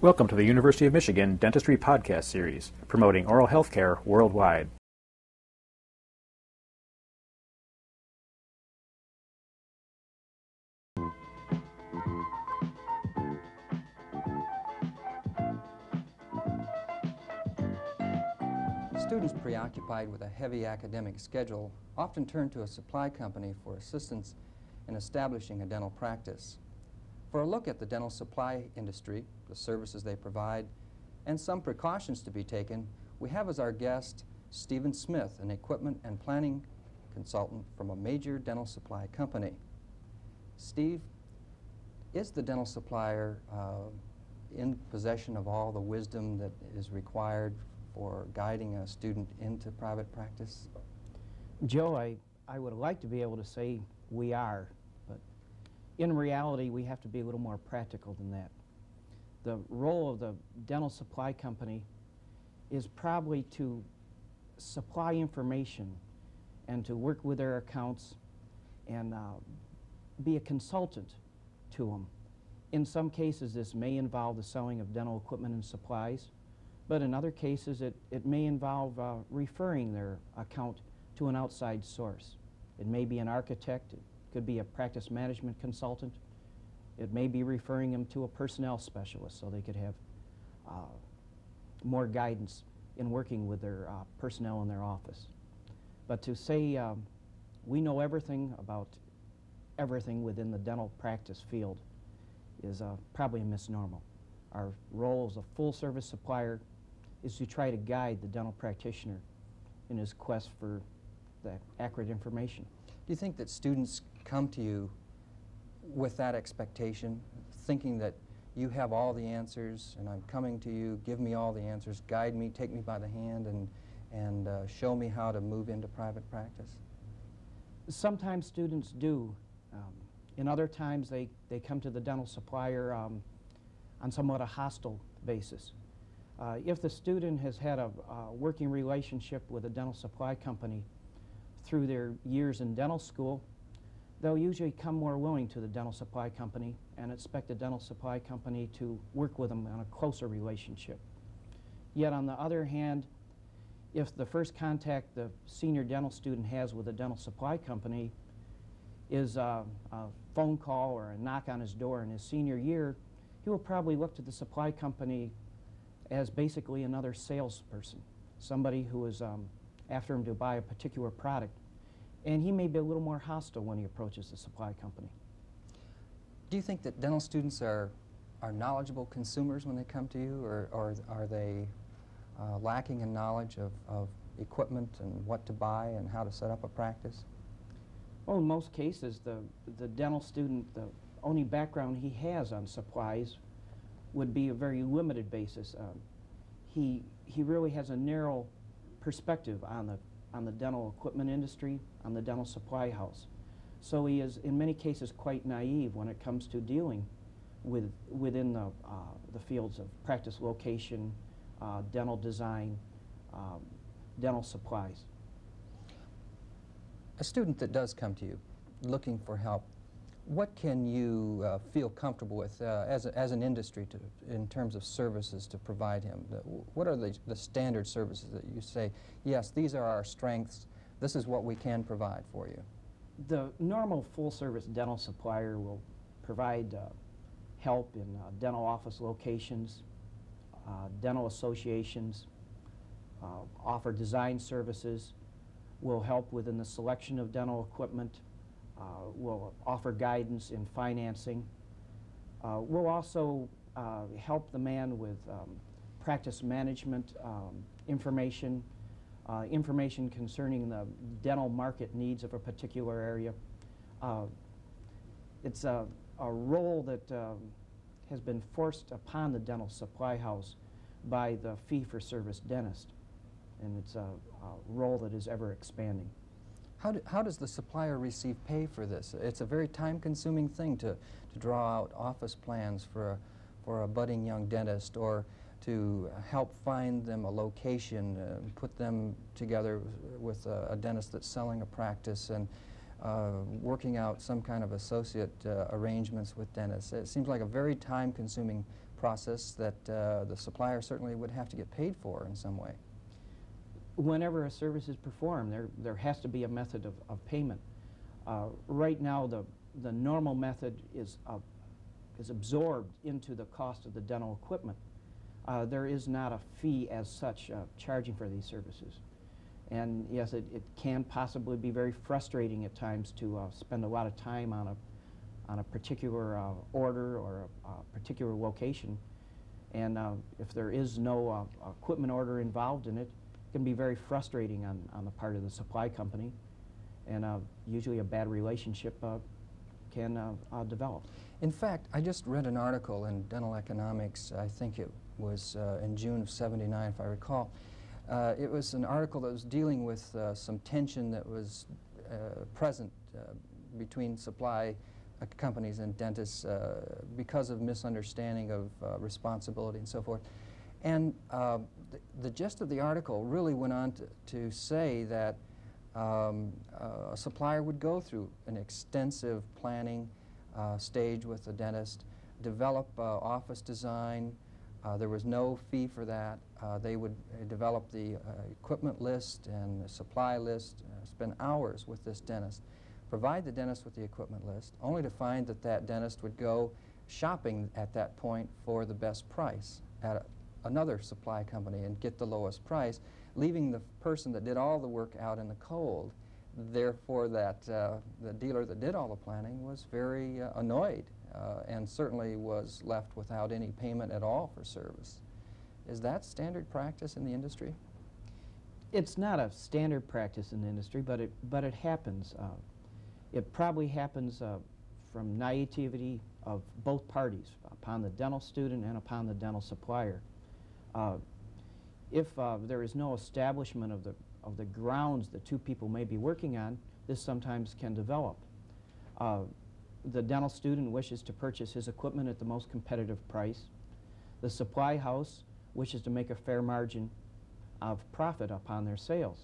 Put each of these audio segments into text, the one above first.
Welcome to the University of Michigan Dentistry Podcast Series, promoting oral health care worldwide. Students preoccupied with a heavy academic schedule often turn to a supply company for assistance in establishing a dental practice. For a look at the dental supply industry, the services they provide, and some precautions to be taken, we have as our guest Stephen Smith, an equipment and planning consultant from a major dental supply company. Steve, is the dental supplier in possession of all the wisdom that is required for guiding a student into private practice? Joe, I would like to be able to say we are, but in reality we have to be a little more practical than that. The role of the dental supply company is probably to supply information and to work with their accounts and be a consultant to them. In some cases this may involve the selling of dental equipment and supplies, but in other cases it may involve referring their account to an outside source. It may be an architect, it could be a practice management consultant, it may be referring them to a personnel specialist so they could have more guidance in working with their personnel in their office. But to say we know everything about everything within the dental practice field is probably a misnomer. Our role as a full-service supplier is to try to guide the dental practitioner in his quest for the accurate information. Do you think that students come to you with that expectation, thinking that you have all the answers and I'm coming to you, give me all the answers, guide me, take me by the hand and show me how to move into private practice? Sometimes students do. In other times they come to the dental supplier on somewhat a hostile basis. If the student has had a working relationship with a dental supply company through their years in dental school, they'll usually come more willing to the dental supply company and expect the dental supply company to work with them on a closer relationship. Yet on the other hand, if the first contact the senior dental student has with a dental supply company is a phone call or a knock on his door in his senior year, he will probably look to the supply company as basically another salesperson, somebody who is after him to buy a particular product, and he may be a little more hostile when he approaches the supply company. Do you think that dental students are knowledgeable consumers when they come to you, or are they lacking in knowledge of equipment and what to buy and how to set up a practice? Well, in most cases, the dental student, the only background he has on supplies would be a very limited basis. He really has a narrow perspective on the dental equipment industry, on the dental supply house. So he is, in many cases, quite naive when it comes to dealing within the fields of practice location, dental design, dental supplies. A student that does come to you looking for help, what can you feel comfortable with as an industry in terms of services to provide him? What are the standard services that you say, yes, these are our strengths, this is what we can provide for you? The normal full-service dental supplier will provide help in dental office locations, dental associations, offer design services, will help within the selection of dental equipment, will offer guidance in financing. We'll also help the man with practice management information, information concerning the dental market needs of a particular area. It's a role that has been forced upon the dental supply house by the fee-for-service dentist, and it's a role that is ever expanding. How does the supplier receive pay for this? It's a very time-consuming thing to draw out office plans for a budding young dentist, or to help find them a location, put them together with a dentist that's selling a practice, and working out some kind of associate arrangements with dentists. It seems like a very time-consuming process that the supplier certainly would have to get paid for in some way. Whenever a service is performed, there has to be a method of payment. Right now, the normal method is absorbed into the cost of the dental equipment. There is not a fee as such charging for these services. And yes, it can possibly be very frustrating at times to spend a lot of time on a particular order or a particular location. And if there is no equipment order involved in it, it can be very frustrating on the part of the supply company. And usually a bad relationship can develop. In fact, I just read an article in Dental Economics, I think it was in June of '79, if I recall. It was an article that was dealing with some tension that was present between supply companies and dentists because of misunderstanding of responsibility and so forth. And the gist of the article really went on to say that a supplier would go through an extensive planning stage with the dentist, develop office design. There was no fee for that. They would develop the equipment list and the supply list, spend hours with this dentist, provide the dentist with the equipment list, only to find that that dentist would go shopping at that point for the best price at another supply company and get the lowest price, leaving the person that did all the work out in the cold. Therefore, the dealer that did all the planning was very annoyed and certainly was left without any payment at all for service. Is that standard practice in the industry? It's not a standard practice in the industry, but it happens. It probably happens from naivety of both parties, upon the dental student and upon the dental supplier. If there is no establishment of the grounds that two people may be working on, this sometimes can develop. The dental student wishes to purchase his equipment at the most competitive price. The supply house wishes to make a fair margin of profit upon their sales.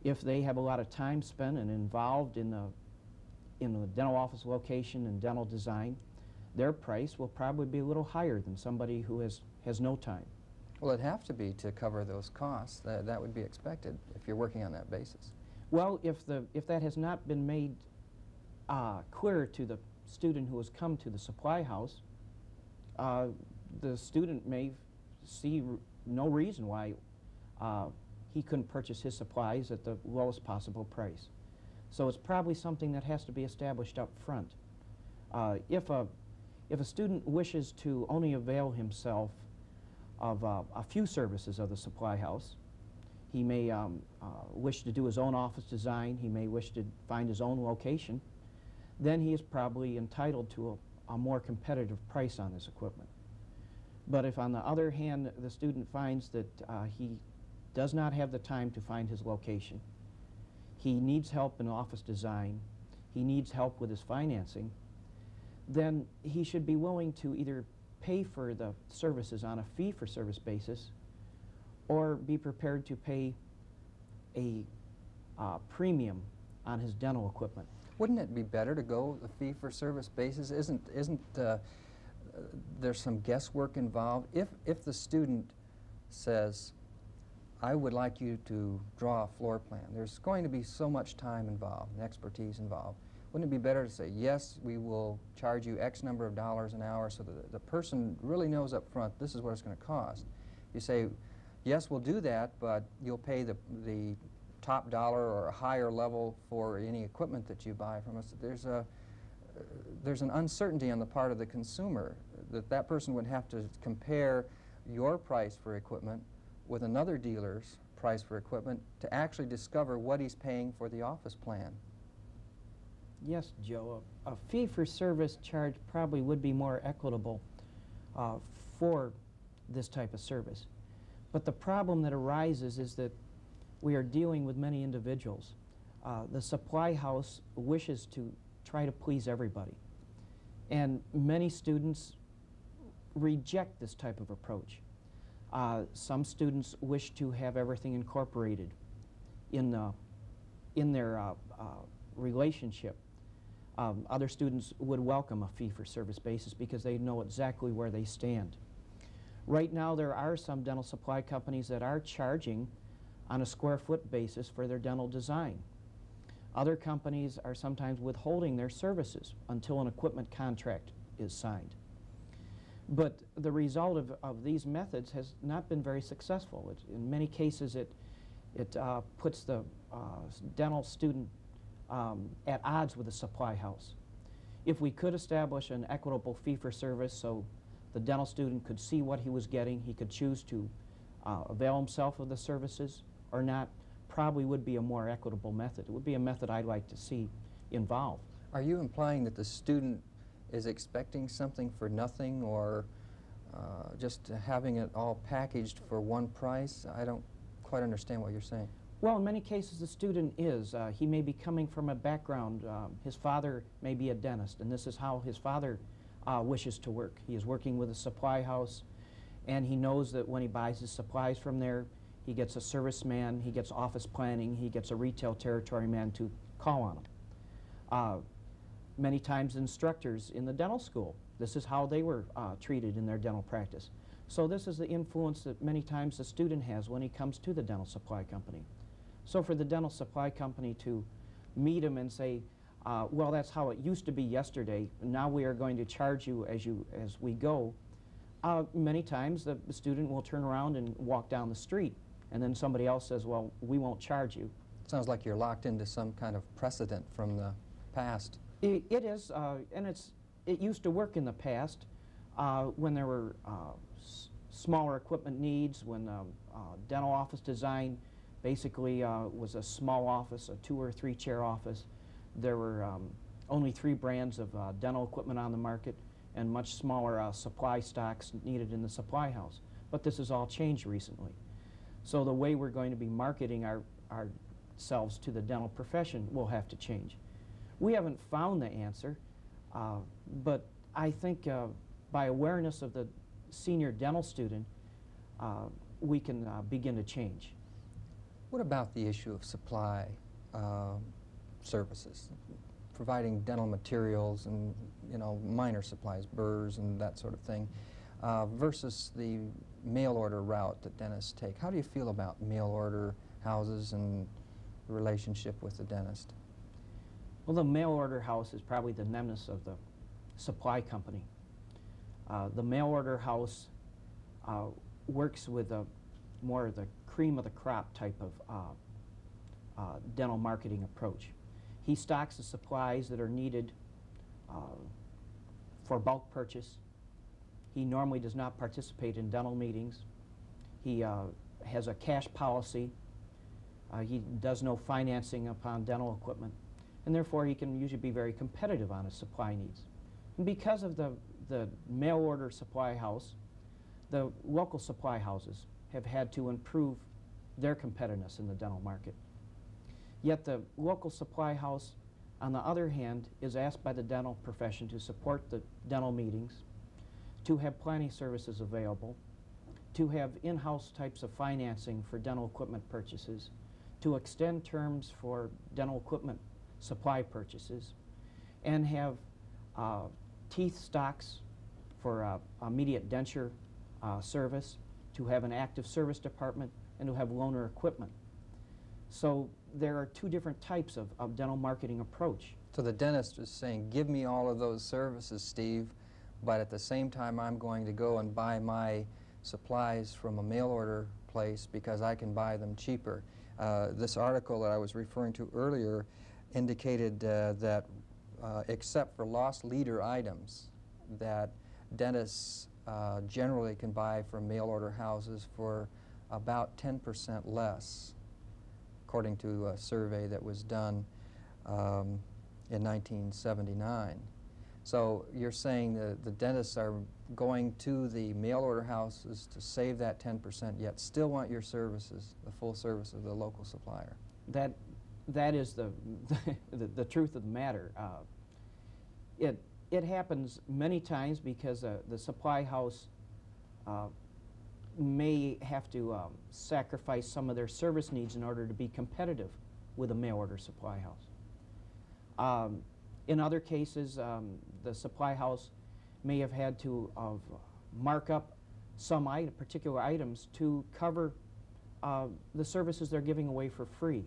If they have a lot of time spent and involved in the dental office location and dental design, their price will probably be a little higher than somebody who has no time. Well, it'd have to be to cover those costs. That would be expected if you're working on that basis. Well, if that has not been made clear to the student who has come to the supply house, the student may see no reason why he couldn't purchase his supplies at the lowest possible price. So it's probably something that has to be established up front. If a student wishes to only avail himself of a few services of the supply house, he may wish to do his own office design, he may wish to find his own location, then he is probably entitled to a more competitive price on this equipment. But if on the other hand the student finds that he does not have the time to find his location, he needs help in office design, he needs help with his financing, then he should be willing to either pay for the services on a fee-for-service basis or be prepared to pay a premium on his dental equipment. Wouldn't it be better to go the fee-for-service basis? Isn't there some guesswork involved? If the student says, I would like you to draw a floor plan, there's going to be so much time involved and expertise involved. Wouldn't it be better to say, yes, we will charge you X number of dollars an hour so that the person really knows up front this is what it's going to cost? You say, yes, we'll do that, but you'll pay the top dollar or a higher level for any equipment that you buy from us. There's an uncertainty on the part of the consumer that person would have to compare your price for equipment with another dealer's price for equipment to actually discover what he's paying for the office plan. Yes, Joe, a fee-for-service charge probably would be more equitable for this type of service. But the problem that arises is that we are dealing with many individuals. The supply house wishes to try to please everybody. And many students reject this type of approach. Some students wish to have everything incorporated in their relationship. Other students would welcome a fee-for-service basis because they know exactly where they stand. Right now, there are some dental supply companies that are charging on a square foot basis for their dental design. Other companies are sometimes withholding their services until an equipment contract is signed. But the result of these methods has not been very successful. In many cases, it puts the dental student at odds with the supply house. If we could establish an equitable fee-for-service so the dental student could see what he was getting, he could choose to avail himself of the services or not, probably would be a more equitable method. It would be a method I'd like to see involved. Are you implying that the student is expecting something for nothing, or just having it all packaged for one price? I don't quite understand what you're saying. Well, in many cases the student is. He may be coming from a background, his father may be a dentist, and this is how his father wishes to work. He is working with a supply house, and he knows that when he buys his supplies from there, he gets a serviceman, he gets office planning, he gets a retail territory man to call on him. Many times instructors in the dental school, this is how they were treated in their dental practice. So this is the influence that many times the student has when he comes to the dental supply company. So for the dental supply company to meet him and say, well, that's how it used to be yesterday, now we are going to charge you as we go, many times the student will turn around and walk down the street, and then somebody else says, well, we won't charge you. Sounds like you're locked into some kind of precedent from the past. It is, and it used to work in the past when there were smaller equipment needs, when dental office design basically was a small office, a 2 or 3 chair office. There were only 3 brands of dental equipment on the market and much smaller supply stocks needed in the supply house. But this has all changed recently. So the way we're going to be marketing ourselves to the dental profession will have to change. We haven't found the answer, but I think by awareness of the senior dental student, we can begin to change. What about the issue of supply services, providing dental materials and minor supplies, burrs and that sort of thing, versus the mail order route that dentists take? How do you feel about mail order houses and the relationship with the dentist? Well, the mail order house is probably the nemesis of the supply company. The mail order house works with more of the cream of the crop type of dental marketing approach. He stocks the supplies that are needed for bulk purchase. He normally does not participate in dental meetings. He has a cash policy. He does no financing upon dental equipment, and therefore he can usually be very competitive on his supply needs. And because of the mail order supply house, the local supply houses have had to improve their competitiveness in the dental market. Yet the local supply house, on the other hand, is asked by the dental profession to support the dental meetings, to have planning services available, to have in-house types of financing for dental equipment purchases, to extend terms for dental equipment supply purchases, and have teeth stocks for immediate denture service, to have an active service department, and to have loaner equipment. So there are 2 different types of dental marketing approach. So the dentist is saying, give me all of those services, Steve, but at the same time I'm going to go and buy my supplies from a mail order place because I can buy them cheaper. This article that I was referring to earlier indicated that except for loss leader items, that dentists generally can buy from mail order houses for about 10% less, according to a survey that was done in 1979. So you're saying that the dentists are going to the mail order houses to save that 10%, yet still want your services, the full service of the local supplier. That is the truth of the matter. It happens many times because the supply house may have to sacrifice some of their service needs in order to be competitive with a mail order supply house. In other cases, the supply house may have had to mark up some particular items to cover the services they're giving away for free.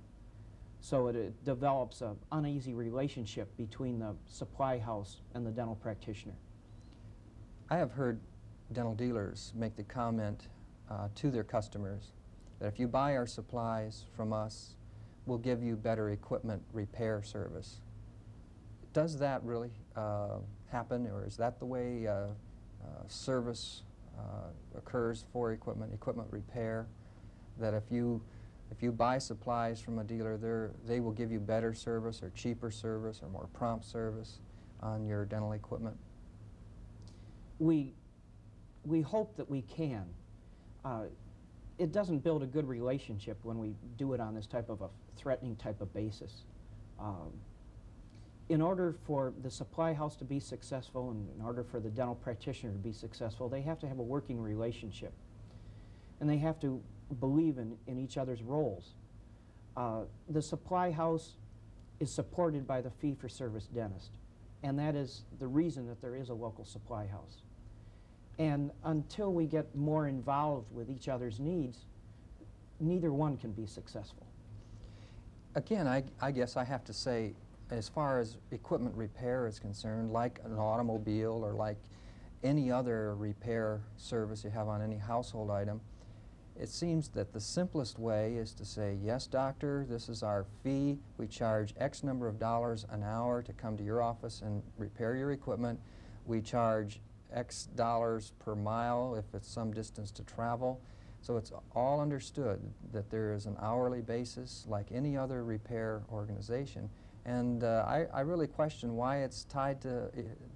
So it develops an uneasy relationship between the supply house and the dental practitioner. I have heard dental dealers make the comment to their customers that if you buy our supplies from us, we'll give you better equipment repair service. Does that really happen, or is that the way service occurs for equipment repair? That if you buy supplies from a dealer, they will give you better service or cheaper service or more prompt service on your dental equipment? We hope that we can. It doesn't build a good relationship when we do it on this type of a threatening type of basis. In order for the supply house to be successful and in order for the dental practitioner to be successful, they have to have a working relationship. And they have to believe in each other's roles. The supply house is supported by the fee-for-service dentist, and that is the reason that there is a local supply house. And until we get more involved with each other's needs, neither one can be successful. Again, I guess I have to say, as far as equipment repair is concerned, like an automobile or like any other repair service you have on any household item, it seems that the simplest way is to say, yes, doctor, this is our fee. We charge X number of dollars an hour to come to your office and repair your equipment. We charge X dollars per mile if it's some distance to travel. So it's all understood that there is an hourly basis like any other repair organization. And I really question why it's tied to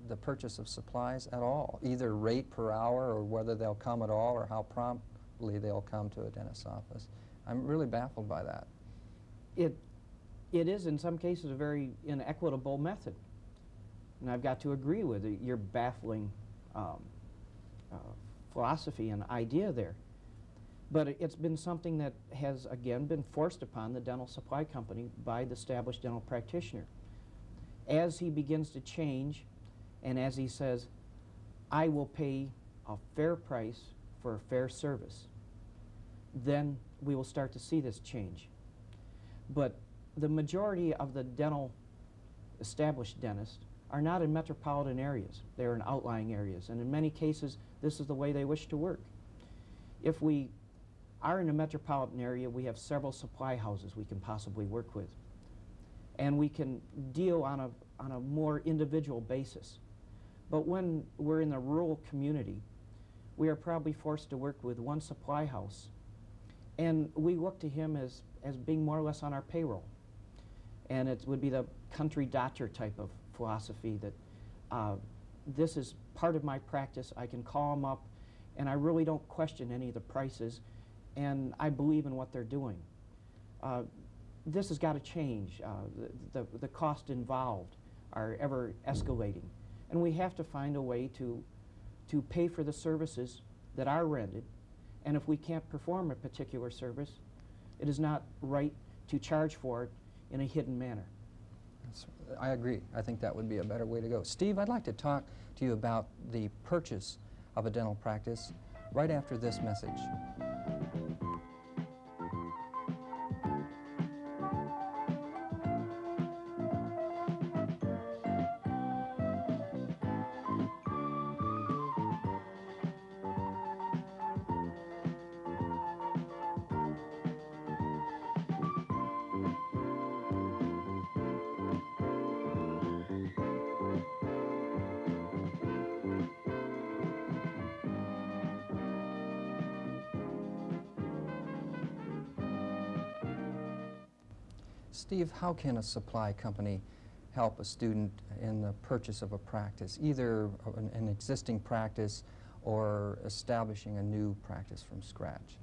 the purchase of supplies at all, either rate per hour or whether they'll come at all or how promptly they'll come to a dentist's office. I'm really baffled by that. It is, in some cases, a very inequitable method. And I've got to agree with your baffling philosophy and idea there. But it's been something that has, again, been forced upon the dental supply company by the established dental practitioner. As he begins to change, and as he says, I will pay a fair price for a fair service, then we will start to see this change. But the majority of the established dentists are not in metropolitan areas. They're in outlying areas, and in many cases, this is the way they wish to work. If we are in a metropolitan area, we have several supply houses we can possibly work with. And we can deal on a more individual basis. But when we're in a rural community, we are probably forced to work with one supply house. And we look to him as being more or less on our payroll. And it would be the country doctor type of philosophy that this is part of my practice. I can call them up, and I really don't question any of the prices, and I believe in what they're doing. This has got to change. The cost involved are ever escalating, and we have to find a way to pay for the services that are rendered, and if we can't perform a particular service, it is not right to charge for it in a hidden manner. I agree. I think that would be a better way to go. Steve, I'd like to talk to you about the purchase of a dental practice right after this message. Steve, how can a supply company help a student in the purchase of a practice, either an existing practice or establishing a new practice from scratch?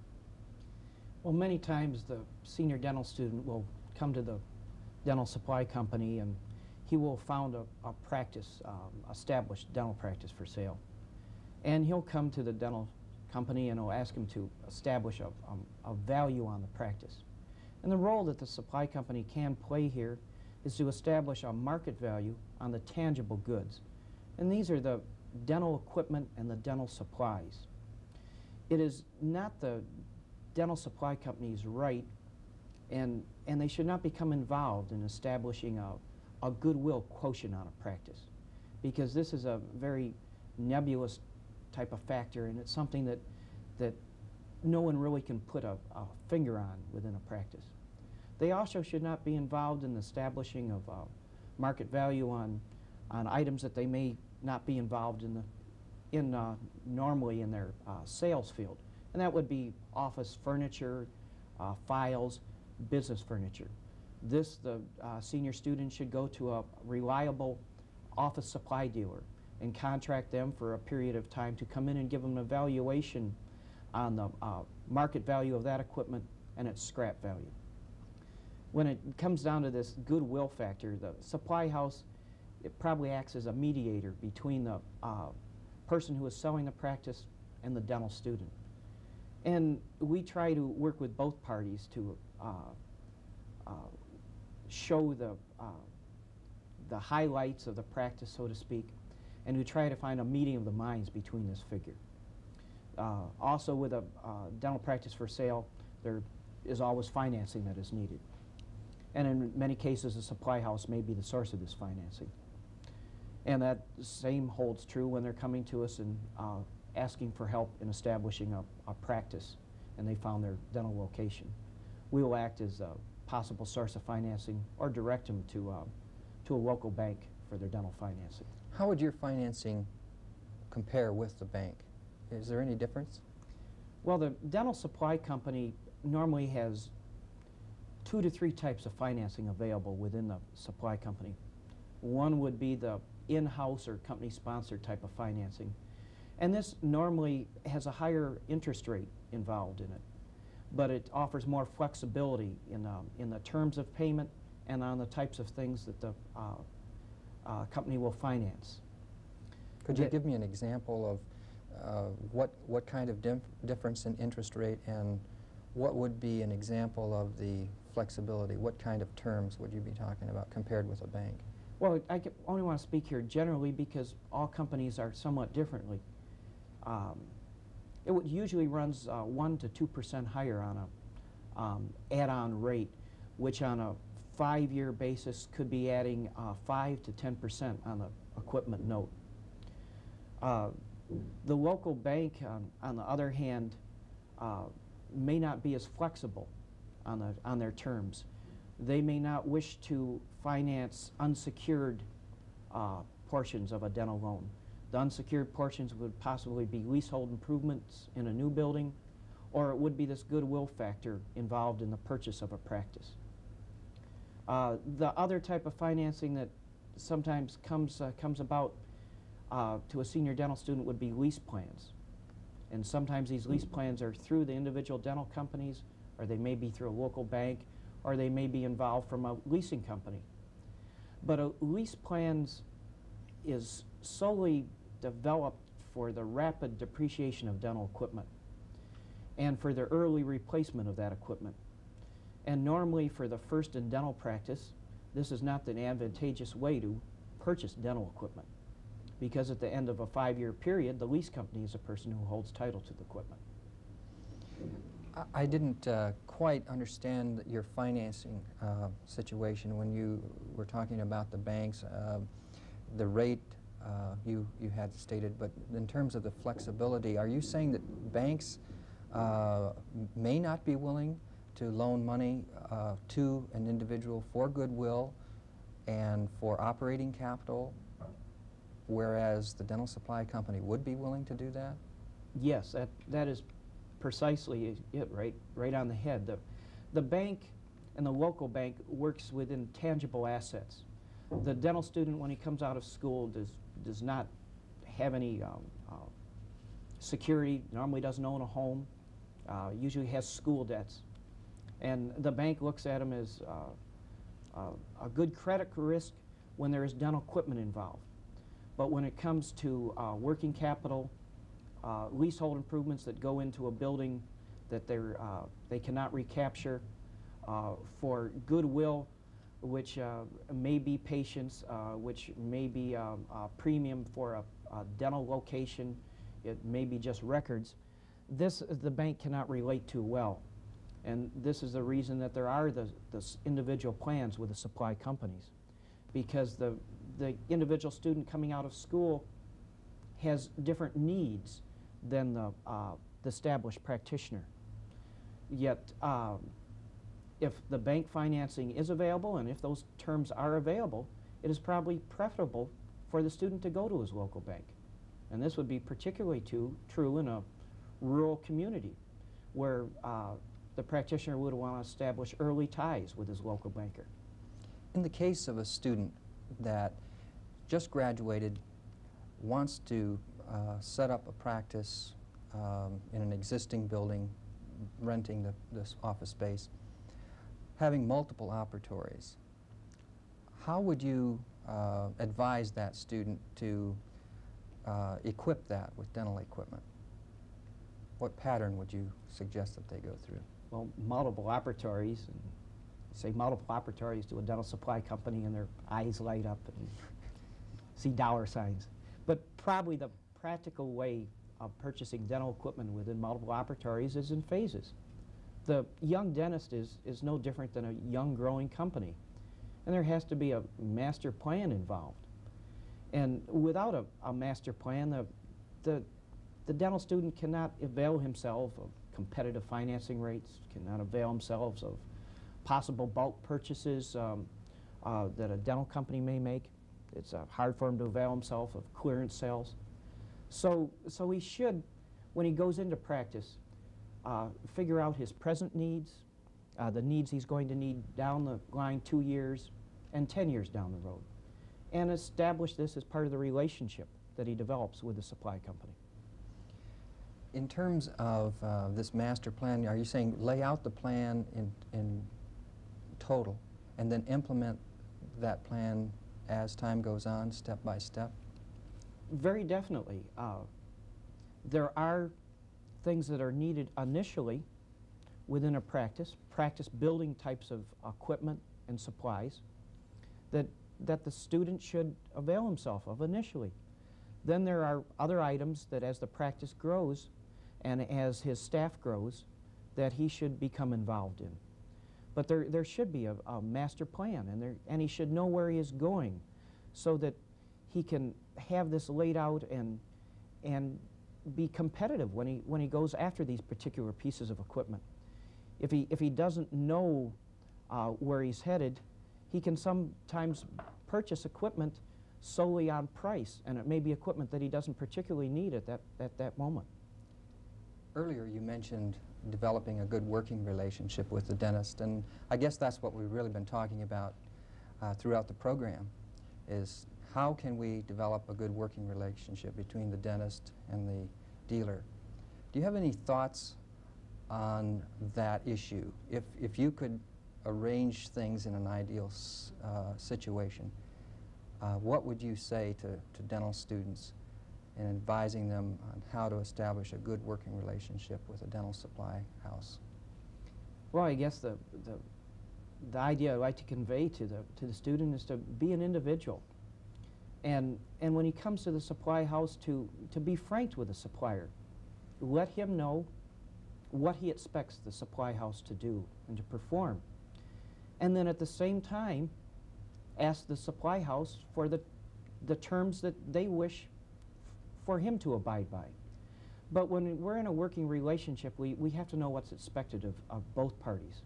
Well, many times the senior dental student will come to the dental supply company and he will found a practice, established dental practice for sale. And he'll come to the dental company and will ask him to establish a value on the practice. And the role that the supply company can play here is to establish a market value on the tangible goods. And these are the dental equipment and the dental supplies. It is not the dental supply company's right, and they should not become involved in establishing a goodwill quotient on a practice, because this is a very nebulous type of factor, and it's something that no one really can put a finger on within a practice. They also should not be involved in establishing of market value on items that they may not be involved normally in their sales field, and that would be office furniture, files, business furniture. The senior student should go to a reliable office supply dealer and contract them for a period of time to come in and give them an evaluation on the market value of that equipment and its scrap value. When it comes down to this goodwill factor, the supply house, it probably acts as a mediator between the person who is selling the practice and the dental student. And we try to work with both parties to show the highlights of the practice, so to speak, and to try to find a meeting of the minds between this figure. Also, with a dental practice for sale, there is always financing that is needed. And in many cases, the supply house may be the source of this financing. And that same holds true when they're coming to us and asking for help in establishing a practice and they found their dental location. We will act as a possible source of financing or direct them to a local bank for their dental financing. How would your financing compare with the bank? Is there any difference? Well, the dental supply company normally has 2 to 3 types of financing available within the supply company. One would be the in-house or company-sponsored type of financing. And this normally has a higher interest rate involved in it, but it offers more flexibility in the terms of payment and on the types of things that the company will finance. Could you give me an example of what kind of difference in interest rate, and what would be an example of the flexibility? What kind of terms would you be talking about compared with a bank? Well, I only want to speak here generally because all companies are somewhat differently. It usually runs 1 to 2% higher on a add-on rate, which on a 5-year basis could be adding 5 to 10% on the equipment note. The local bank, on the other hand, may not be as flexible on their terms. They may not wish to finance unsecured portions of a dental loan. The unsecured portions would possibly be leasehold improvements in a new building, or it would be this goodwill factor involved in the purchase of a practice. The other type of financing that sometimes comes about to a senior dental student would be lease plans. And sometimes these lease plans are through the individual dental companies, or they may be through a local bank, or they may be involved from a leasing company. But a lease plans is solely developed for the rapid depreciation of dental equipment and for the early replacement of that equipment. And normally for the first in dental practice, this is not the advantageous way to purchase dental equipment, because at the end of a 5-year period, the lease company is the person who holds title to the equipment. I didn't quite understand your financing situation when you were talking about the banks. The rate you had stated, but in terms of the flexibility, are you saying that banks may not be willing to loan money to an individual for goodwill and for operating capital, whereas the dental supply company would be willing to do that? Yes, that is precisely it, right on the head. The bank and the local bank works within tangible assets. The dental student, when he comes out of school, does not have any security, normally doesn't own a home, usually has school debts. And the bank looks at him as a good credit risk when there is dental equipment involved. But when it comes to working capital, leasehold improvements that go into a building that they cannot recapture, for goodwill, which may be patients, which may be a premium for a dental location, it may be just records. This the bank cannot relate to well. And this is the reason that there are the individual plans with the supply companies, because the individual student coming out of school has different needs than the established practitioner. Yet, if the bank financing is available and if those terms are available, it is probably preferable for the student to go to his local bank. And this would be particularly true in a rural community where the practitioner would want to establish early ties with his local banker. In the case of a student that just graduated, wants to set up a practice in an existing building, renting this office space, having multiple operatories, how would you advise that student to equip that with dental equipment? What pattern would you suggest that they go through? Well, multiple operatories, and say multiple operatories to a dental supply company and their eyes light up and see dollar signs. But probably the practical way of purchasing dental equipment within multiple operatories is in phases. The young dentist is no different than a young growing company, and there has to be a master plan involved. And without a master plan, the dental student cannot avail himself of competitive financing rates, cannot avail themselves of possible bulk purchases that a dental company may make. It's hard for him to avail himself of clearance sales. So he should, when he goes into practice, figure out his present needs, the needs he's going to need down the line 2 years and 10 years down the road, and establish this as part of the relationship that he develops with the supply company. In terms of this master plan, are you saying lay out the plan in total and then implement that plan as time goes on, step by step? Very definitely. There are things that are needed initially within a practice building types of equipment and supplies that the student should avail himself of initially. Then there are other items that as the practice grows and as his staff grows that he should become involved in. But there should be a master plan, and he should know where he is going so that he can have this laid out and be competitive when he goes after these particular pieces of equipment. If he doesn't know where he's headed, he can sometimes purchase equipment solely on price, and it may be equipment that he doesn't particularly need at that moment. Earlier you mentioned developing a good working relationship with the dentist, and I guess that's what we've really been talking about throughout the program, is how can we develop a good working relationship between the dentist and the dealer. Do you have any thoughts on that issue? If you could arrange things in an ideal situation, what would you say to dental students in advising them on how to establish a good working relationship with a dental supply house? Well, I guess the idea I'd like to convey to the student is to be an individual. And when he comes to the supply house, to be frank with the supplier. Let him know what he expects the supply house to do and to perform. And then at the same time, ask the supply house for the terms that they wish for him to abide by. But when we're in a working relationship, we have to know what's expected of both parties.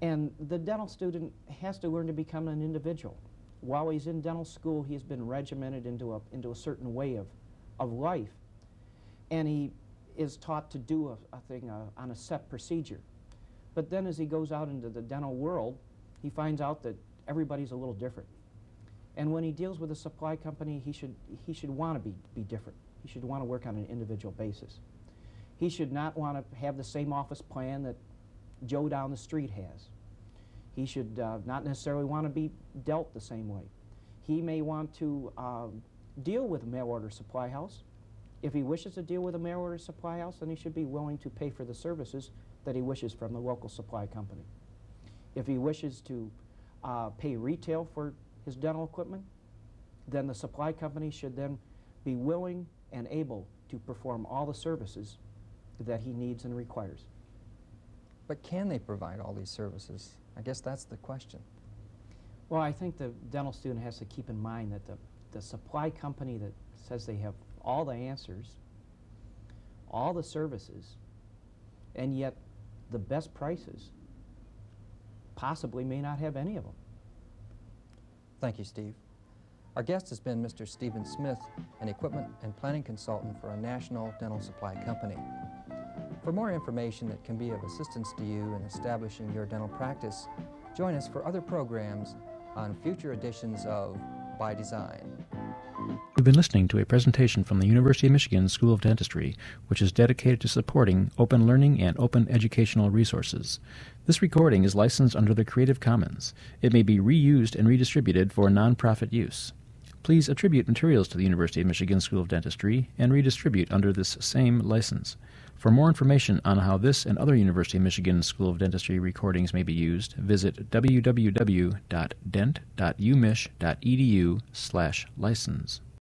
And the dental student has to learn to become an individual. While he's in dental school, he's been regimented into a certain way of life, and he is taught to do a thing on a set procedure. But then as he goes out into the dental world, he finds out that everybody's a little different. And when he deals with a supply company, he should want to be different. He should want to work on an individual basis. He should not want to have the same office plan that Joe down the street has. He should not necessarily want to be dealt the same way. He may want to deal with a mail order supply house. If he wishes to deal with a mail order supply house, then he should be willing to pay for the services that he wishes from the local supply company. If he wishes to pay retail for his dental equipment, then the supply company should then be willing and able to perform all the services that he needs and requires. But can they provide all these services? I guess that's the question. Well, I think the dental student has to keep in mind that the supply company that says they have all the answers, all the services, and yet the best prices possibly may not have any of them. Thank you, Steve. Our guest has been Mr. Stephen Smith, an equipment and planning consultant for a national dental supply company. For more information that can be of assistance to you in establishing your dental practice, join us for other programs on future editions of By Design. You've been listening to a presentation from the University of Michigan School of Dentistry, which is dedicated to supporting open learning and open educational resources. This recording is licensed under the Creative Commons. It may be reused and redistributed for nonprofit use. Please attribute materials to the University of Michigan School of Dentistry and redistribute under this same license. For more information on how this and other University of Michigan School of Dentistry recordings may be used, visit www.dent.umich.edu/license.